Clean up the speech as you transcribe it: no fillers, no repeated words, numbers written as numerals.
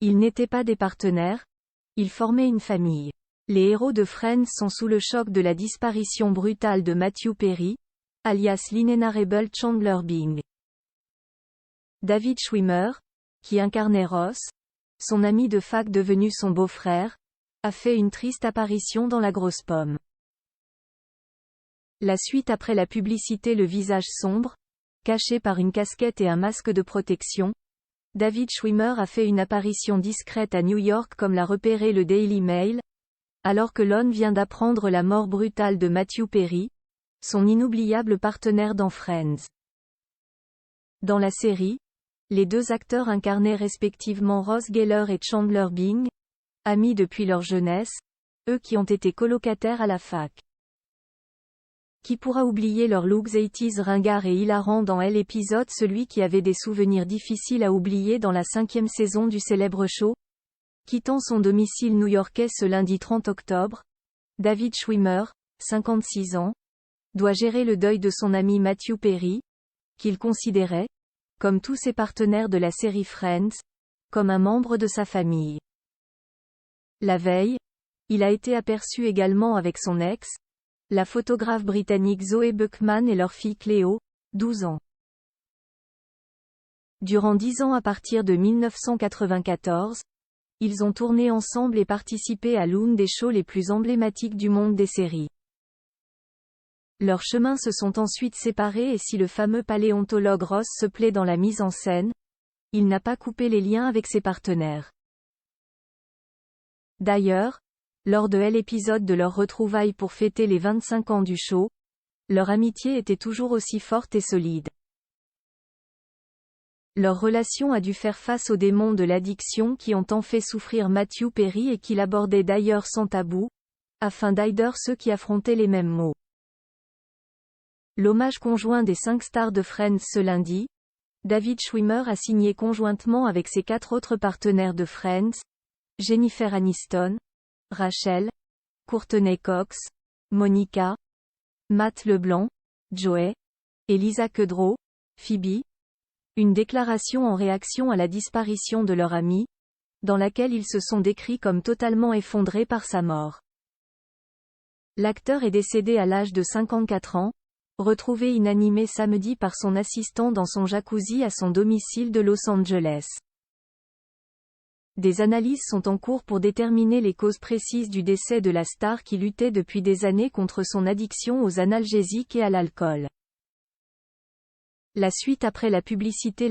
Ils n'étaient pas des partenaires, ils formaient une famille. Les héros de Friends sont sous le choc de la disparition brutale de Matthew Perry, alias l'inénarrable Chandler Bing. David Schwimmer, qui incarnait Ross, son ami de fac devenu son beau-frère, a fait une triste apparition dans La Grosse Pomme. La suite après la publicité. Le visage sombre, caché par une casquette et un masque de protection, David Schwimmer a fait une apparition discrète à New York comme l'a repéré le Daily Mail, alors que Lon vient d'apprendre la mort brutale de Matthew Perry, son inoubliable partenaire dans Friends. Dans la série, les deux acteurs incarnaient respectivement Ross Geller et Chandler Bing, amis depuis leur jeunesse, eux qui ont été colocataires à la fac. Qui pourra oublier leurs looks 80s ringards et hilarants dans l'épisode Celui qui avait des souvenirs difficiles à oublier dans la 5e saison du célèbre show? Quittant son domicile new-yorkais ce lundi 30 octobre, David Schwimmer, 56 ans, doit gérer le deuil de son ami Matthew Perry, qu'il considérait, comme tous ses partenaires de la série Friends, comme un membre de sa famille. La veille, il a été aperçu également avec son ex, la photographe britannique Zoe Buckman et leur fille Cléo, 12 ans. Durant 10 ans à partir de 1994, ils ont tourné ensemble et participé à l'une des shows les plus emblématiques du monde des séries. Leurs chemins se sont ensuite séparés et si le fameux paléontologue Ross se plaît dans la mise en scène, il n'a pas coupé les liens avec ses partenaires. D'ailleurs, lors de l'épisode de leur retrouvaille pour fêter les 25 ans du show, leur amitié était toujours aussi forte et solide. Leur relation a dû faire face aux démons de l'addiction qui ont tant fait souffrir Matthew Perry et qu'il abordait d'ailleurs sans tabou, afin d'aider ceux qui affrontaient les mêmes maux. L'hommage conjoint des 5 stars de Friends ce lundi, David Schwimmer a signé conjointement avec ses 4 autres partenaires de Friends, Jennifer Aniston, Rachel, Courtney Cox, Monica, Matt LeBlanc, Joey, et Lisa Kudrow, Phoebe, une déclaration en réaction à la disparition de leur ami, dans laquelle ils se sont décrits comme totalement effondrés par sa mort. L'acteur est décédé à l'âge de 54 ans, retrouvé inanimé samedi par son assistant dans son jacuzzi à son domicile de Los Angeles. Des analyses sont en cours pour déterminer les causes précises du décès de la star qui luttait depuis des années contre son addiction aux analgésiques et à l'alcool. La suite après la publicité.